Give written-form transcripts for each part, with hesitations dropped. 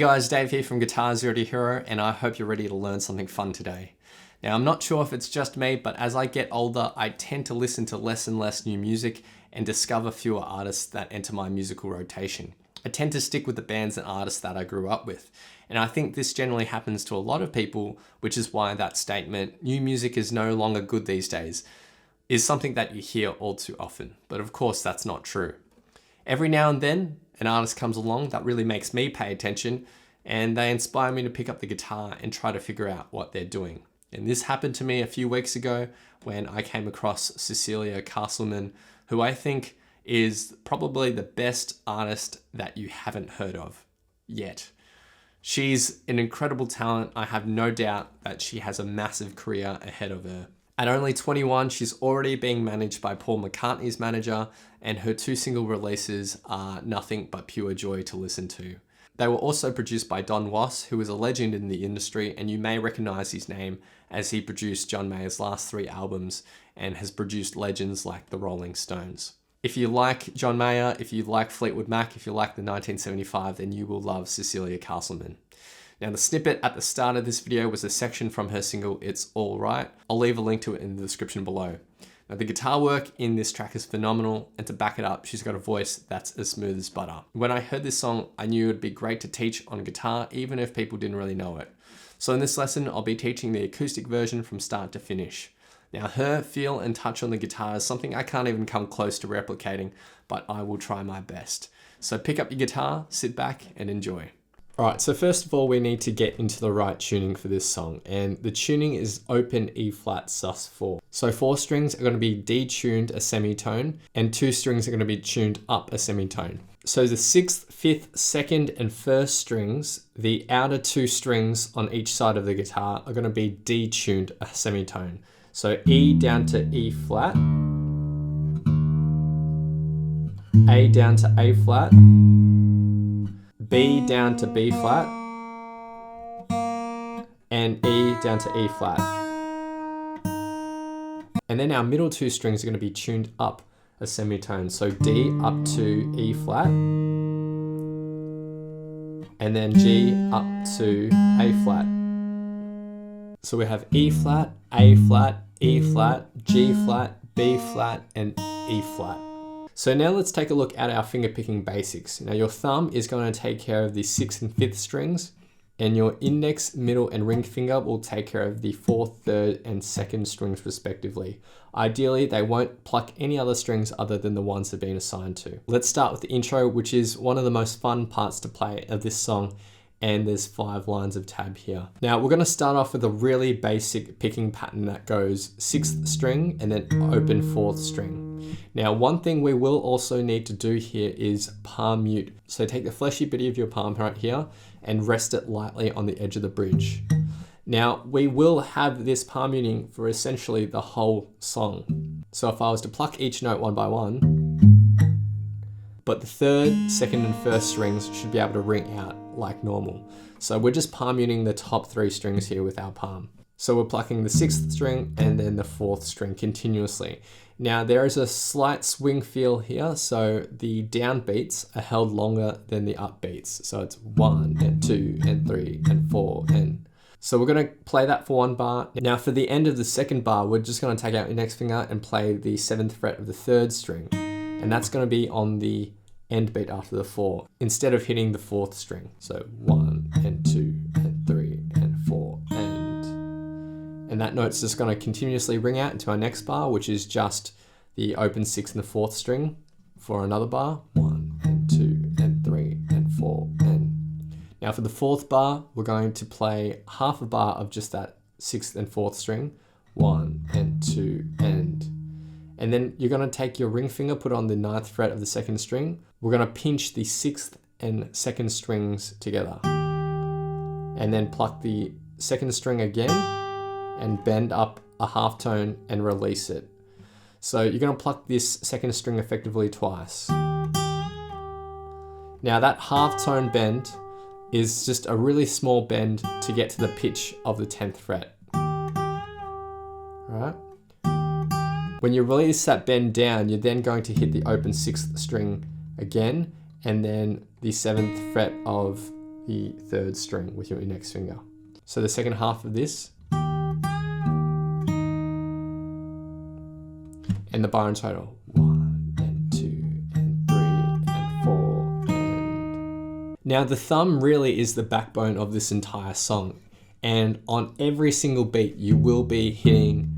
guys, Dave here from Guitar Zero to Hero, and I hope you're ready to learn something fun today. Now, I'm not sure if it's just me, but as I get older, I tend to listen to less and less new music and discover fewer artists that enter my musical rotation. I tend to stick with the bands and artists that I grew up with. And I think this generally happens to a lot of people, which is why that statement, new music is no longer good these days, is something that you hear all too often. But of course, that's not true. Every now and then, an artist comes along that really makes me pay attention, and they inspire me to pick up the guitar and try to figure out what they're doing. And this happened to me a few weeks ago when I came across Cecilia Castleman, who I think is probably the best artist that you haven't heard of yet. She's an incredible talent. I have no doubt that she has a massive career ahead of her. At only 21, she's already being managed by Paul McCartney's manager, and her 2 single releases are nothing but pure joy to listen to. They were also produced by Don Was, who is a legend in the industry, and you may recognize his name as he produced John Mayer's last 3 albums and has produced legends like the Rolling Stones. If you like John Mayer, if you like Fleetwood Mac, if you like the 1975, then you will love Cecilia Castleman. Now, the snippet at the start of this video was a section from her single, It's All Right. I'll leave a link to it in the description below. Now, the guitar work in this track is phenomenal, and to back it up, she's got a voice that's as smooth as butter. When I heard this song, I knew it'd be great to teach on guitar, even if people didn't really know it. So in this lesson, I'll be teaching the acoustic version from start to finish. Now, her feel and touch on the guitar is something I can't even come close to replicating, but I will try my best. So pick up your guitar, sit back, and enjoy. Alright, so first of all, we need to get into the right tuning for this song, and the tuning is open E flat sus4. So 4 strings are going to be detuned a semitone, and 2 strings are going to be tuned up a semitone. So the 6th, 5th, 2nd, and 1st strings, the outer 2 strings on each side of the guitar are going to be detuned a semitone. So E down to E flat, A down to A flat, B down to B flat, and E down to E flat. And then our middle 2 strings are going to be tuned up a semitone. So D up to E flat, and then G up to A flat. So we have E flat, A flat, E flat, G flat, B flat, and E flat. So now let's take a look at our fingerpicking basics. Now your thumb is going to take care of the 6th and 5th strings, and your index, middle, and ring finger will take care of the 4th, 3rd, and 2nd strings respectively. Ideally, they won't pluck any other strings other than the ones they've been assigned to. Let's start with the intro, which is one of the most fun parts to play of this song, and there's 5 lines of tab here. Now we're going to start off with a really basic picking pattern that goes 6th string and then open 4th string. Now, one thing we will also need to do here is palm mute. So take the fleshy bit of your palm right here and rest it lightly on the edge of the bridge. Now, we will have this palm muting for essentially the whole song. So if I was to pluck each note one by one, but the 3rd, 2nd, and 1st strings should be able to ring out like normal. So we're just palm muting the top 3 strings here with our palm. So we're plucking the 6th string and then the 4th string continuously. Now there is a slight swing feel here, so the downbeats are held longer than the upbeats. So it's 1 and 2 and 3 and 4 and... So we're going to play that for 1 bar. Now for the end of the 2nd bar, we're just going to take out your index finger and play the 7th fret of the 3rd string. And that's going to be on the end beat after the 4, instead of hitting the 4th string. So 1 and 2 and 3 and 4 and that note's just going to continuously ring out into our next bar, which is just the open 6th and the 4th string for another bar. 1 and 2 and 3 and 4 and... Now for the 4th bar, we're going to play half a bar of just that 6th and 4th string. 1 and 2 and then you're going to take your ring finger, put on the 9th fret of the 2nd string. We're going to pinch the 6th and 2nd strings together, and then pluck the 2nd string again and bend up a half tone and release it. So you're going to pluck this 2nd string effectively twice. Now that half tone bend is just a really small bend to get to the pitch of the 10th fret. Right? When you release that bend down, you're then going to hit the open 6th string again, and then the 7th fret of the third string with your index finger. So the second half of this, and the bar in total, 1 and 2 and 3 and 4 and... Now the thumb really is the backbone of this entire song, and on every single beat you will be hitting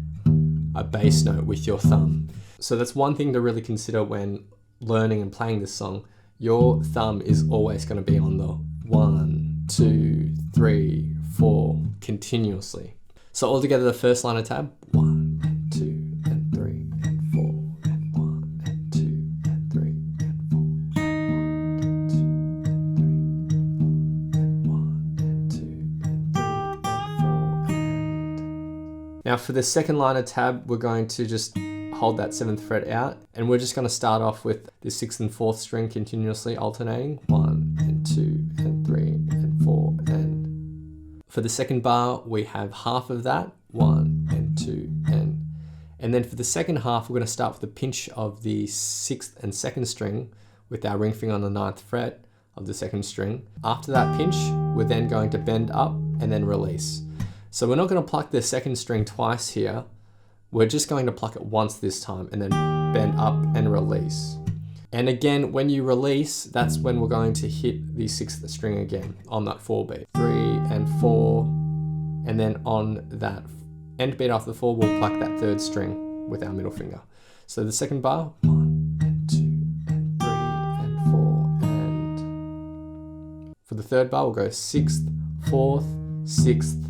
a bass note with your thumb. So that's one thing to really consider when learning and playing this song. Your thumb is always going to be on the 1, 2, 3, 4 continuously. So altogether the first line of tab, 1 and 2 and 3 and 4 and 1 and 2 and 3 and 4 and 1 and 2 and 3 and 4 and... Now for the second line of tab, we're going to just hold that 7th fret out, and we're just going to start off with the 6th and 4th string continuously alternating, 1 and 2 and 3 and 4 and... For the second bar, we have half of that, 1 and 2 and then for the second half, we're going to start with a pinch of the 6th and 2nd string with our ring finger on the 9th fret of the 2nd string. After that pinch, we're then going to bend up and then release. So we're not going to pluck the 2nd string twice here. We're just going to pluck it once this time and then bend up and release. And again, when you release, that's when we're going to hit the 6th string again on that 4 beat. 3 and 4, and then on that end beat after the 4, we'll pluck that 3rd string with our middle finger. So the second bar, 1 and 2 and 3 and 4 and... For the third bar, we'll go 6th, 4th, 6th,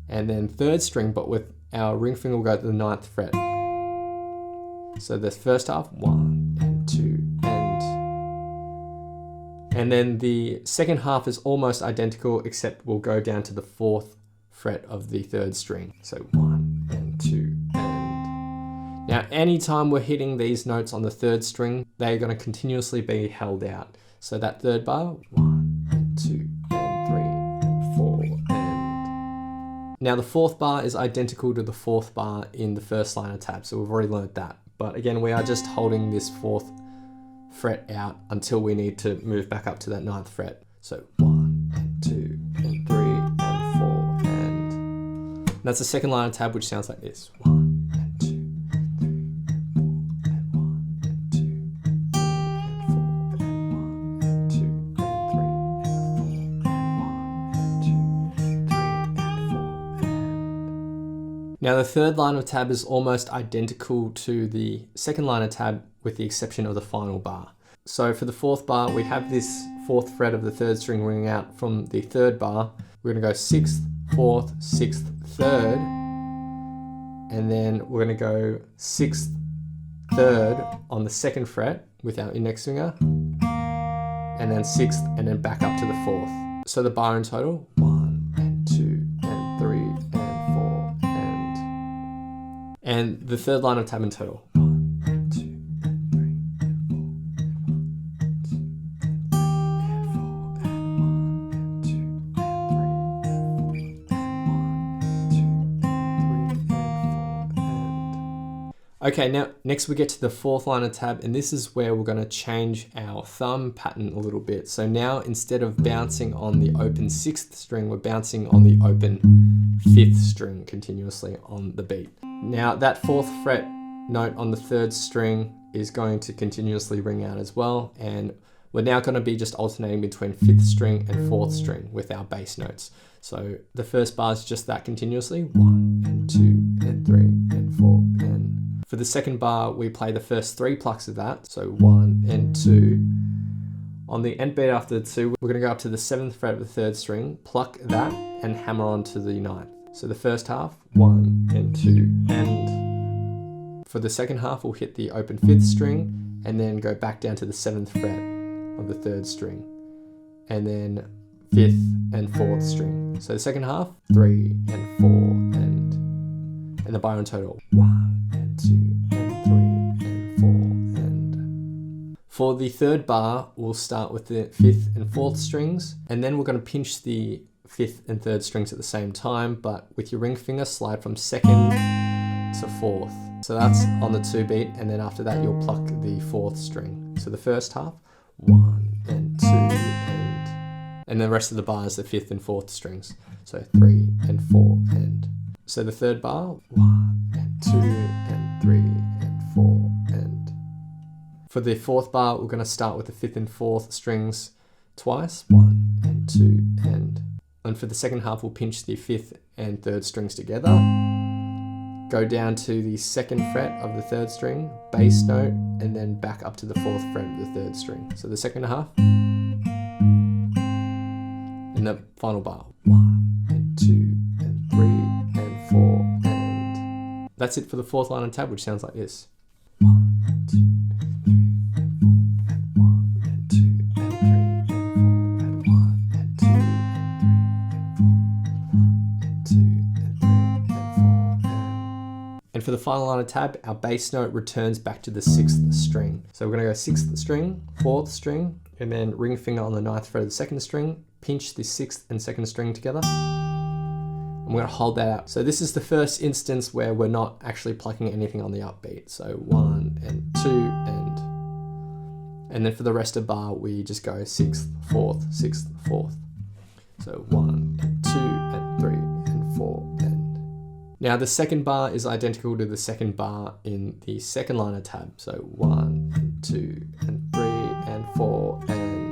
and then 3rd string, but with our ring finger will go to the 9th fret. So the first half, 1 and 2 and then the second half is almost identical, except we'll go down to the 4th fret of the 3rd string. So 1 and 2 and... Now anytime we're hitting these notes on the 3rd string, they're going to continuously be held out. So that third bar, 1 and 2 and 3 and 4 and... Now the 4th bar is identical to the 4th bar in the first line of tab, so we've already learned that. But again, we are just holding this 4th fret out until we need to move back up to that 9th fret. So 1 and 2 and 3 and 4 and... That's the second line of tab, which sounds like this. 1 and 2 and 3 and 4 and 1 and 2 and 3 and 4 and 1 and 2 and 3 and 4 and 1 and 2 and 3 and 4 and... Now the third line of tab is almost identical to the second line of tab, with the exception of the final bar. So for the 4th bar, we have this 4th fret of the 3rd string ringing out from the 3rd bar. We're going to go 6th, 4th, 6th, 3rd, and then we're going to go 6th, 3rd on the 2nd fret with our index finger, and then 6th, and then back up to the 4th. So the bar in total, 1 and 2 and 3 and 4 and the third line of tab in total. Okay, now next we get to the 4th line of tab, and this is where we're going to change our thumb pattern a little bit. So now instead of bouncing on the open 6th string, we're bouncing on the open 5th string continuously on the beat. Now that 4th fret note on the 3rd string is going to continuously ring out as well, and we're now going to be just alternating between 5th string and 4th string with our bass notes. So the first bar is just that continuously, 1 and 2 and 3 and 4 and... For the second bar, we play the first 3 plucks of that, so 1 and 2. On the end beat after the 2, we're going to go up to the 7th fret of the 3rd string, pluck that, and hammer on to the 9th. So the first half, 1 and 2, and for the second half, we'll hit the open 5th string, and then go back down to the 7th fret of the 3rd string, and then 5th and 4th string. So the second half, 3 and 4, and the bar in total, 1 and 2 and 3 and 4 and... For the third bar, we'll start with the 5th and 4th strings, and then we're going to pinch the 5th and 3rd strings at the same time, but with your ring finger, slide from 2nd to 4th. So that's on the 2 beat, and then after that, you'll pluck the 4th string. So the first half, 1 and 2 And the rest of the bar is the 5th and 4th strings. So 3 and 4 and. So the third bar, 1 and 2 and 3 and 4 and. For the 4th bar, we're going to start with the 5th and 4th strings twice, 1 and 2 and. And for the second half, we'll pinch the 5th and 3rd strings together. Go down to the 2nd fret of the 3rd string, bass note, and then back up to the 4th fret of the 3rd string. So the second half. And the final bar, 1 and 2 and 3 and 4 and. That's it for the 4th line of tab, which sounds like this. 1 and 2 and 3 and 4 and 1 and 2 and 3 and 4 and 1 and 2 and 3 and 4 and 2 and 3 and 4 and. And for the final line of tab, our bass note returns back to the 6th string. So we're going to go 6th string, 4th string, and then ring finger on the 9th fret of the 2nd string, pinch the 6th and 2nd string together. And we're going to hold that out. So this is the first instance where we're not actually plucking anything on the upbeat. So 1 and 2 and then for the rest of the bar, we just go 6th, 4th, 6th, 4th. So 1 and 2 and 3 and 4 and. Now the second bar is identical to the second bar in the second line of tab. So 1 and 2 and 3 and 4 and.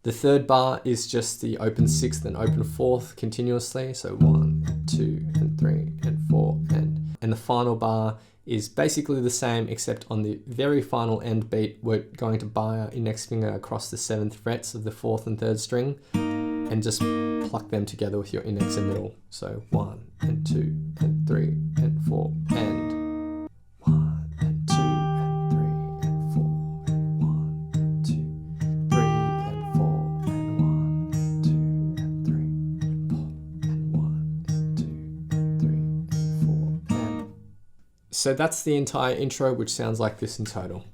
The third bar is just the open 6th and open 4th continuously. So 1 and 2 and 3 and 4 and. And the final bar is basically the same, except on the very final end beat, we're going to bar our index finger across the 7th frets of the 4th and 3rd string and just pluck them together with your index and middle. So 1 and 2 and 3 and 4 and. 1 and 2 and 3 and 4 and 1 and 2 and 3 and 4 and 1 and 2 and 3 and 4 and 1 and 2 and 3 and 4 and. So that's the entire intro, which sounds like this in total.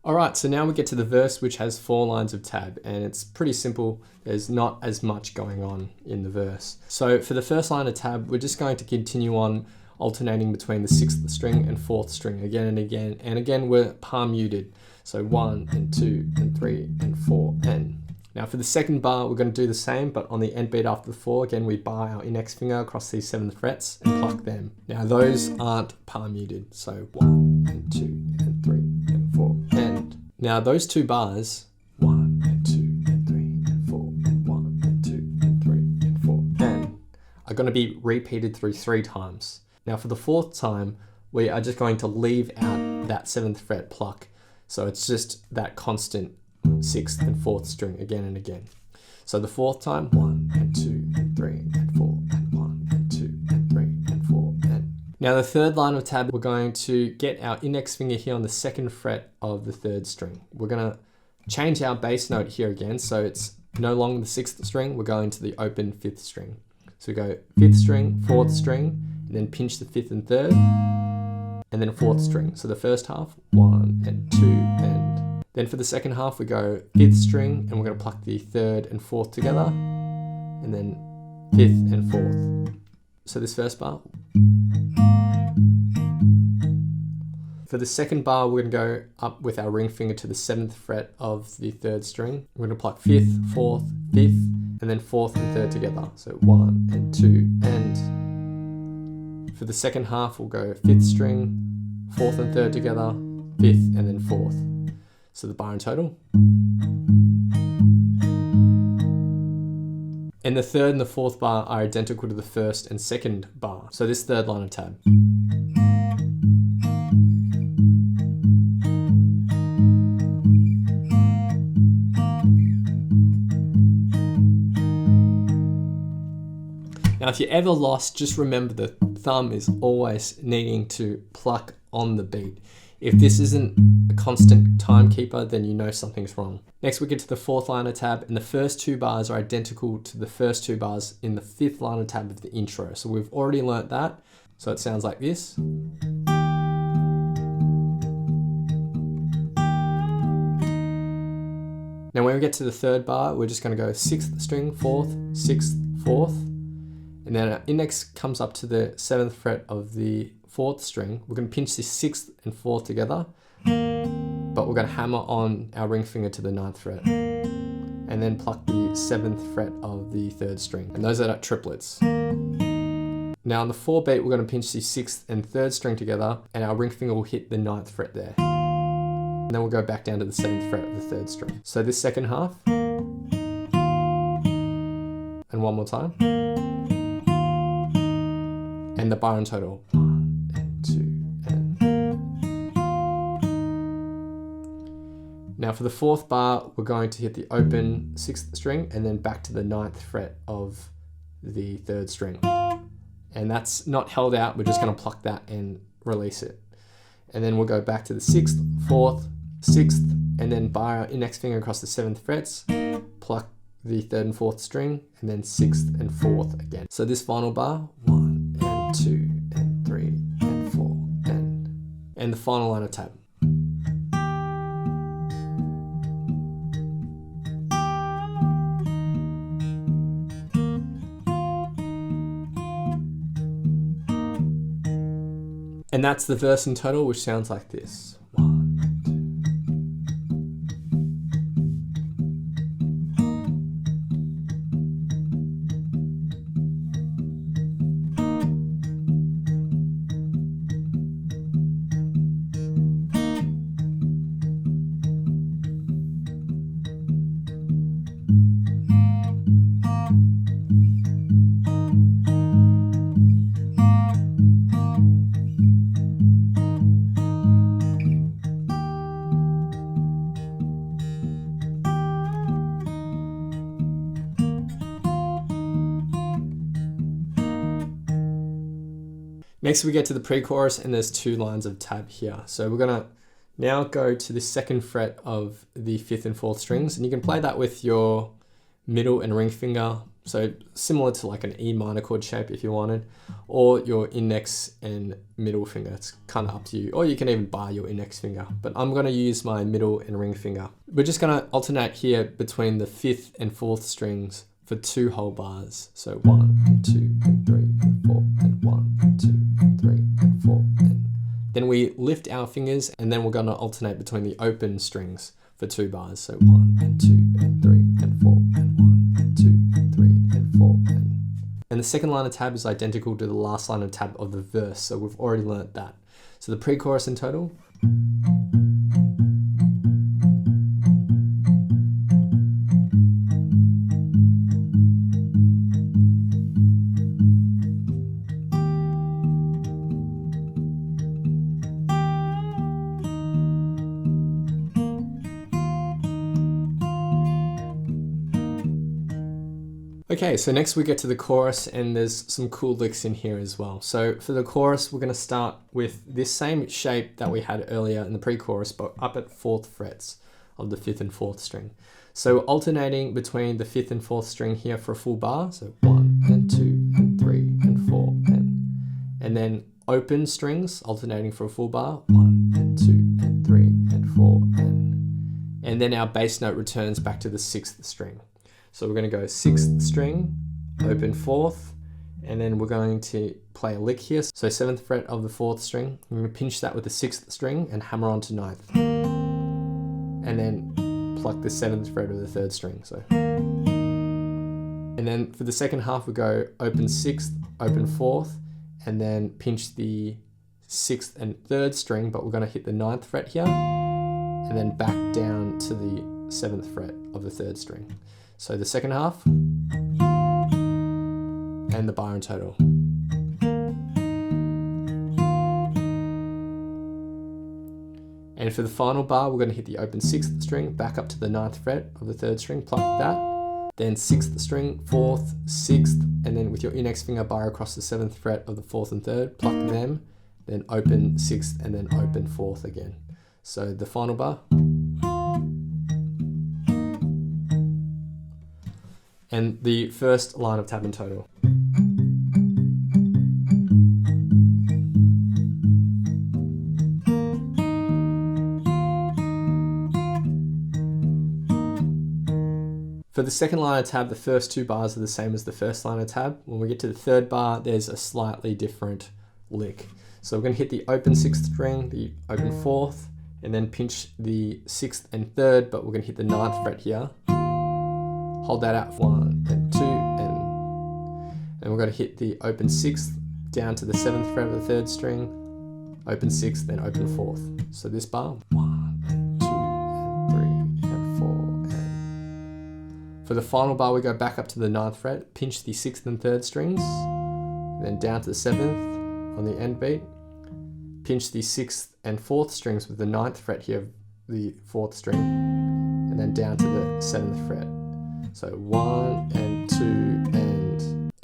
Alright, so now we get to the verse, which has 4 lines of tab, and it's pretty simple. There's not as much going on in the verse. So for the first line of tab, we're just going to continue on alternating between the 6th string and 4th string again and again. And again, we're palm muted. So 1 and 2 and 3 and 4 and. Now for the second bar, we're going to do the same, but on the end beat after the 4, again, we bar our index finger across these 7th frets and pluck them. Now those aren't palm muted. So 1 and 2 and 3 and 4 and. Now those 2 bars, 1 and 2 and 3 and 4 and 1 and 2 and 3 and 4 and, are going to be repeated through 3 times. Now for the 4th time, we are just going to leave out that 7th fret pluck. So it's just that constant 6th and 4th string again and again. So the 4th time, 1 and 2 and 3 and 4 and 1 and 2 and 3 and 4 and. Now the 3rd line of tab, we're going to get our index finger here on the 2nd fret of the 3rd string. We're going to change our bass note here again, so it's no longer the 6th string, we're going to the open 5th string. So we go 5th string, 4th string, and then pinch the 5th and 3rd, and then 4th string. So the first half, 1 and 2 and. Then for the second half, we go 5th string, and we're going to pluck the 3rd and 4th together, and then 5th and 4th. So this first bar. For the second bar, we're going to go up with our ring finger to the 7th fret of the 3rd string. We're going to pluck 5th, 4th, 5th, and then 4th and 3rd together. So 1 and 2 and. For the second half, we'll go 5th string, 4th and 3rd together, 5th, and then 4th. So the bar in total. And the third and the fourth bar are identical to the first and second bar. So this third line of tab. Now, if you're ever lost, just remember the thumb is always needing to pluck on the beat. If this isn't a constant timekeeper, then you know something's wrong. Next, we get to the fourth liner tab, and the first two bars are identical to the first two bars in the fifth liner tab of the intro. So we've already learnt that. So it sounds like this. Now, when we get to the third bar, we're just going to go sixth string, fourth, sixth, fourth. And then our index comes up to the seventh fret of the fourth string. We're going to pinch this sixth and fourth together, but we're going to hammer on our ring finger to the ninth fret and then pluck the seventh fret of the third string. And those are triplets. Now on the 4 beat, we're going to pinch the sixth and third string together, and our ring finger will hit the ninth fret there. And then we'll go back down to the seventh fret of the third string. So this second half, and one more time. And the bar in total. 1 and 2 and. Now for the fourth bar, we're going to hit the open sixth string and then back to the ninth fret of the third string. And that's not held out, we're just going to pluck that and release it. And then we'll go back to the sixth, fourth, sixth, and then bar our index finger across the seventh frets, pluck the third and fourth string, and then sixth and fourth again. So this final bar, 1 and 2 and 3 and 4 and the final line of tab. And that's the verse in total, which sounds like this. 1, Next we get to the pre-chorus, and there's 2 lines of tab here. So we're gonna now go to the second fret of the fifth and fourth strings, and you can play that with your middle and ring finger. So similar to like an E minor chord shape if you wanted, or your index and middle finger. It's kind of up to you. Or you can even bar your index finger, but I'm gonna use my middle and ring finger. We're just gonna alternate here between the fifth and fourth strings for 2 whole bars. So 1 and 2 and 3 and 4 and 1 and 2 and 3 and 4 and then we lift our fingers, and then we're going to alternate between the open strings for 2 bars. So 1 and 2 and 3 and 4 and 1 and 2 and 3 and 4 and the second line of tab is identical to the last line of tab of the verse. So we've already learnt that. So the pre-chorus in total. Okay, so next we get to the chorus, and there's some cool licks in here as well. So for the chorus, we're going to start with this same shape that we had earlier in the pre-chorus, but up at 4th frets of the 5th and 4th string. So alternating between the 5th and 4th string here for a full bar. So 1 and 2 and 3 and 4 and then open strings alternating for a full bar. 1 and 2 and 3 and 4 and then our bass note returns back to the 6th string. So we're going to go 6th string, open 4th, and then we're going to play a lick here. So 7th fret of the 4th string, we're going to pinch that with the 6th string and hammer on to 9th. And then pluck the 7th fret of the 3rd string. So, and then for the second half, we go open 6th, open 4th, and then pinch the 6th and 3rd string, but we're going to hit the 9th fret here, and then back down to the 7th fret of the 3rd string. So the second half. and the bar in total. And for the final bar, we're going to hit the open 6th string, back up to the 9th fret of the 3rd string, pluck that, then 6th string, 4th, 6th, and then with your index finger bar across the 7th fret of the 4th and 3rd, pluck them, then open 6th and then open 4th again. So the final bar. And the first line of tab in total. For the second line of tab, the first 2 bars are the same as the first line of tab. When we get to the 3rd bar, there's a slightly different lick. So we're going to hit the open 6th string, the open 4th, and then pinch the 6th and 3rd, but we're going to hit the 9th fret here. Hold that out for 1 and 2, and we're going to hit the open 6th down to the 7th fret of the 3rd string, open 6th, then open 4th. So this bar, 1 and 2 and 3 and 4 and... For the final bar, we go back up to the 9th fret, pinch the 6th and 3rd strings, then down to the 7th on the end beat, pinch the 6th and 4th strings with the 9th fret here of the 4th string, and then down to the 7th fret. So 1 and 2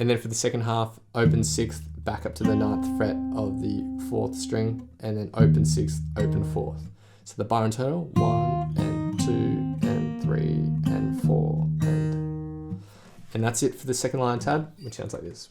and then for the second half, open 6th, back up to the 9th fret of the 4th string, and then open 6th, open 4th. So the bar in total, 1 and 2 and 3 and 4 and that's it for the second line tab, which sounds like this.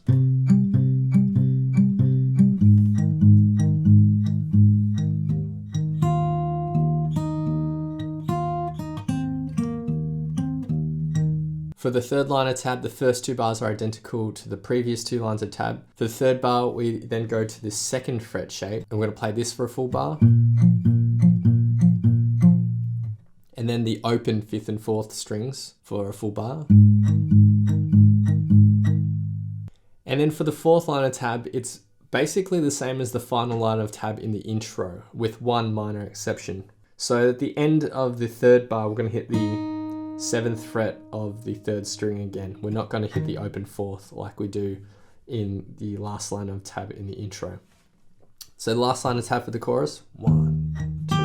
For the third line of tab, the first 2 bars are identical to the previous 2 lines of tab. For the 3rd bar, we then go to the 2nd fret shape, and we're going to play this for a full bar. And then the open 5th and 4th strings for a full bar. And then for the 4th line of tab, it's basically the same as the final line of tab in the intro, with one minor exception. So at the end of the 3rd bar, we're going to hit the 7th fret of the 3rd string again. We're not going to hit the open 4th like we do in the last line of tab in the intro. So the last line of tab for the chorus, 1, 2, 3,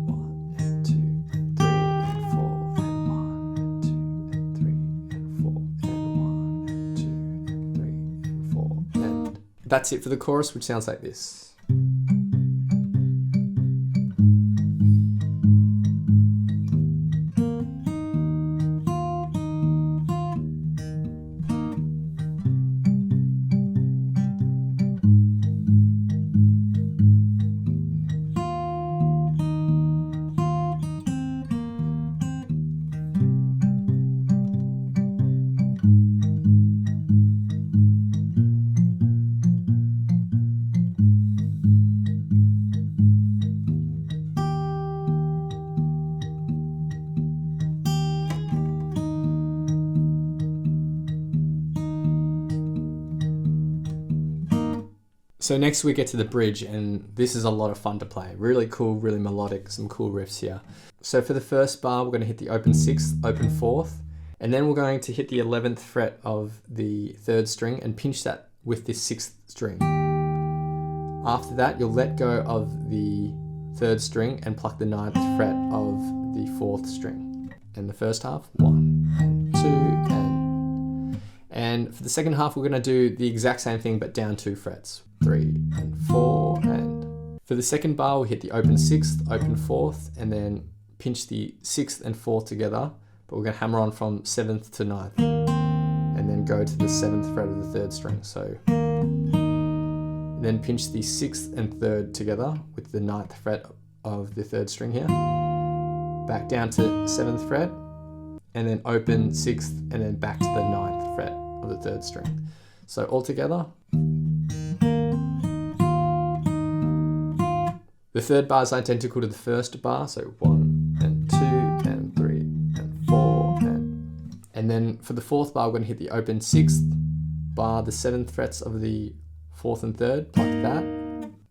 1 and 2 and 3 and 4 and 1 and 2 and 3 and 4 and 1 and 2 and 3 and 4 and that's it for the chorus, which sounds like this. So next we get to the bridge, and this is a lot of fun to play. Really cool, really melodic, some cool riffs here. So for the first bar, we're going to hit the open 6th, open 4th, and then we're going to hit the 11th fret of the 3rd string and pinch that with the 6th string. After that, you'll let go of the 3rd string and pluck the 9th fret of the 4th string. And the first half, 1 and 2 and for the second half, we're going to do the exact same thing but down 2 frets. 3 and 4 and for the second bar, we hit the open 6th, open 4th, and then pinch the 6th and 4th together, but we're going to hammer on from 7th to 9th and then go to the 7th fret of the 3rd string. So then pinch the 6th and 3rd together with the 9th fret of the 3rd string here, back down to 7th fret, and then open 6th and then back to the 9th fret of the 3rd string. So all together. The 3rd bar is identical to the first bar, so 1 and 2 and 3 and 4 and then for the 4th bar, we're going to hit the open 6th bar, the 7th frets of the 4th and 3rd, pluck that,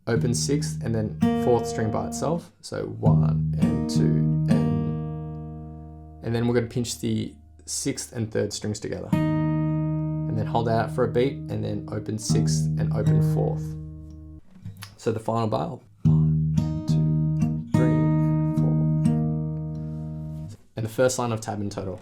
open 6th and then 4th string by itself, so 1 and 2 and then we're going to pinch the 6th and 3rd strings together. then hold that out for a beat, and then open 6th and open 4th. So the final bar, 1 and 2 and 3 and 4. And the first line of tab in total.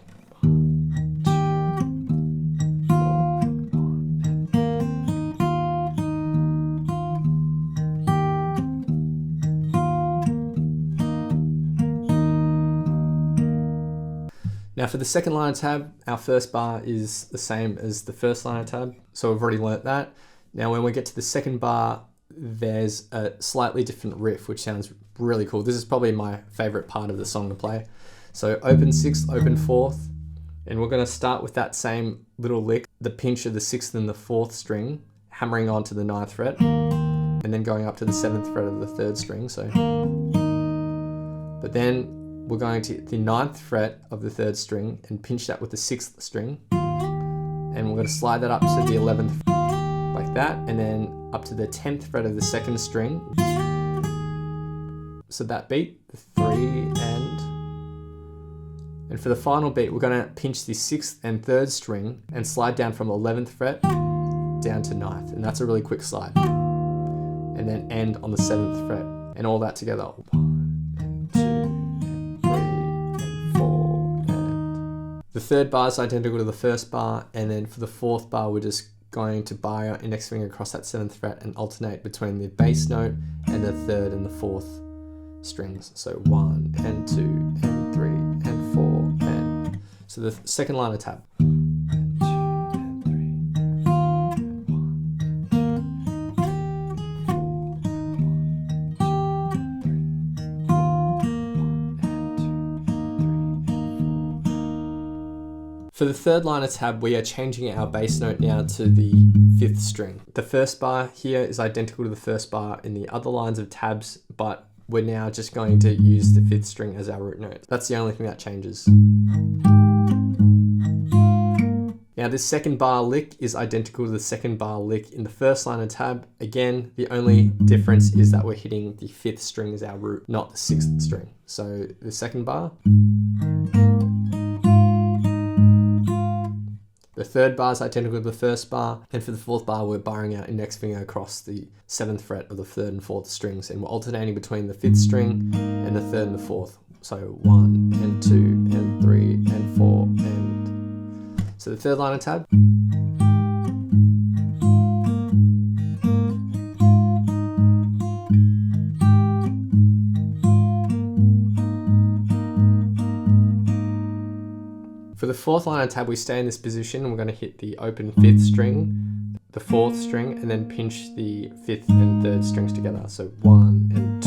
Now for the second line of tab, our first bar is the same as the first line of tab, so we've already learnt that. Now when we get to the second bar, there's a slightly different riff, which sounds really cool. This is probably my favorite part of the song to play. So open 6th, open 4th, and we're going to start with that same little lick, the pinch of the 6th and the 4th string, hammering onto the 9th fret, and then going up to the 7th fret of the 3rd string. So, but then we're going to hit the 9th fret of the 3rd string and pinch that with the 6th string. And we're going to slide that up to the 11th like that, and then up to the 10th fret of the 2nd string. So that beat, the 3 and for the final beat, we're going to pinch the 6th and 3rd string and slide down from 11th fret down to 9th. And that's a really quick slide. And then end on the 7th fret, and all that together. The third bar is identical to the first bar, and then for the fourth bar, we're just going to bar our index finger across that 7th fret and alternate between the bass note and the 3rd and the 4th strings. So 1 and 2 and 3 and 4 and so the second line of tab. For the third line of tab, we are changing our bass note now to the 5th string. The first bar here is identical to the first bar in the other lines of tabs, but we're now just going to use the 5th string as our root note. That's the only thing that changes. Now this second bar lick is identical to the second bar lick in the first line of tab. Again, the only difference is that we're hitting the 5th string as our root, not the 6th string. So the second bar. The third bar is identical to the first bar, and for the fourth bar, we're barring our index finger across the 7th fret of the 3rd and 4th strings, and we're alternating between the 5th string and the 3rd and the 4th. So 1 and 2 and 3 and 4 and... So the third line of tab. For the fourth line of tab, we stay in this position and we're going to hit the open 5th string, the 4th string, and then pinch the 5th and 3rd strings together. So 1 and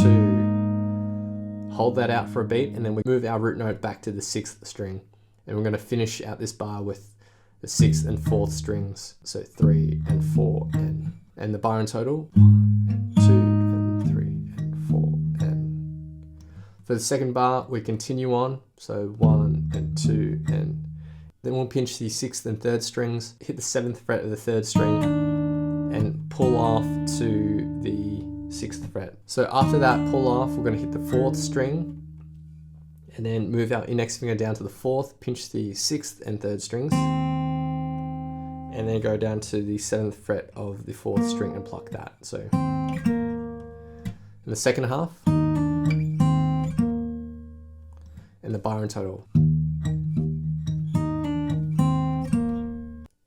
2. Hold that out for a beat, and then we move our root note back to the 6th string. And we're going to finish out this bar with the 6th and 4th strings. So 3 and 4 and the bar in total. 1 and 2 and 3 and 4 and... For the second bar, we continue on. So 1 and 2 and then we'll pinch the 6th and 3rd strings, hit the 7th fret of the 3rd string and pull off to the 6th fret. So after that pull off, we're going to hit the 4th string and then move our index finger down to the 4th, pinch the 6th and 3rd strings, and then go down to the 7th fret of the 4th string and pluck that. So in the second half, and the bar in total.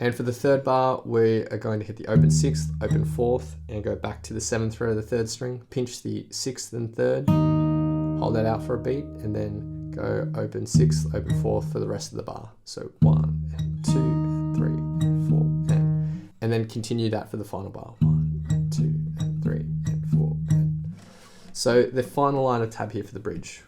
And for the third bar, we are going to hit the open 6th, open 4th, and go back to the 7th fret of the 3rd string, pinch the 6th and 3rd, hold that out for a beat, and then go open 6th, open 4th for the rest of the bar. So 1 and 2 and 3 and 4 and then continue that for the final bar. 1 and 2 and 3 and 4 and... So the final line of tab here for the bridge.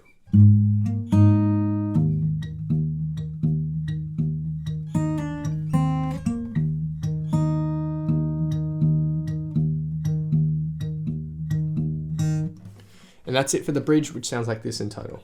And that's it for the bridge, which sounds like this in total.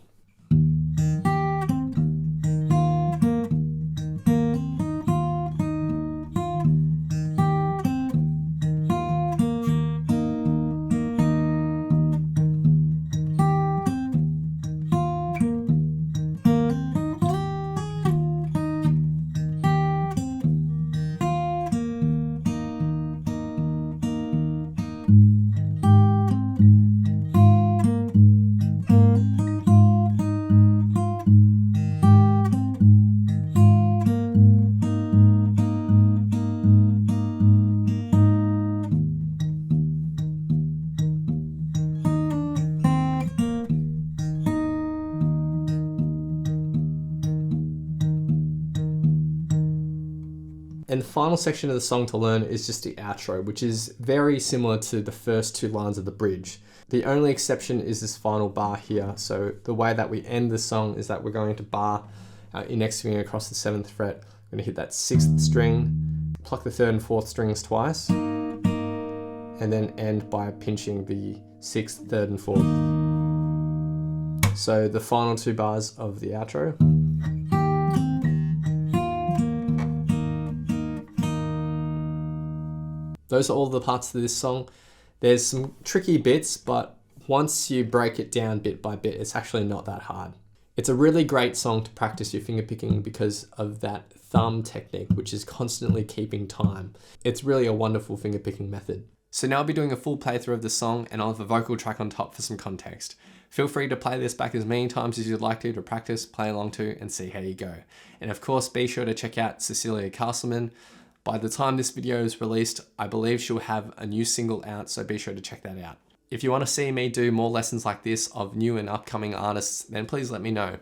And the final section of the song to learn is just the outro, which is very similar to the first 2 lines of the bridge. The only exception is this final bar here. So the way that we end the song is that we're going to bar our index finger across the 7th fret. We're going to hit that 6th string, pluck the 3rd and 4th strings twice, and then end by pinching the 6th, 3rd and 4th. So the final 2 bars of the outro. Those are all the parts of this song. There's some tricky bits, but once you break it down bit by bit, it's actually not that hard. It's a really great song to practice your finger picking because of that thumb technique, which is constantly keeping time. It's really a wonderful finger picking method. So now I'll be doing a full playthrough of the song and I'll have a vocal track on top for some context. Feel free to play this back as many times as you'd like to practice, play along to, and see how you go. And of course, be sure to check out Cecilia Castleman. By the time this video is released, I believe she'll have a new single out, so be sure to check that out. If you want to see me do more lessons like this of new and upcoming artists, then please let me know.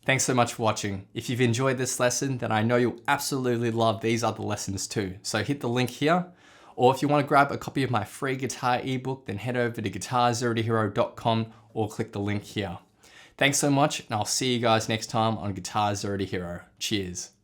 Thanks so much for watching. If you've enjoyed this lesson, then I know you'll absolutely love these other lessons too. So hit the link here, or if you want to grab a copy of my free guitar ebook, then head over to guitarzerotohero.com or click the link here. Thanks so much, and I'll see you guys next time on Guitar Zero to Hero. Cheers.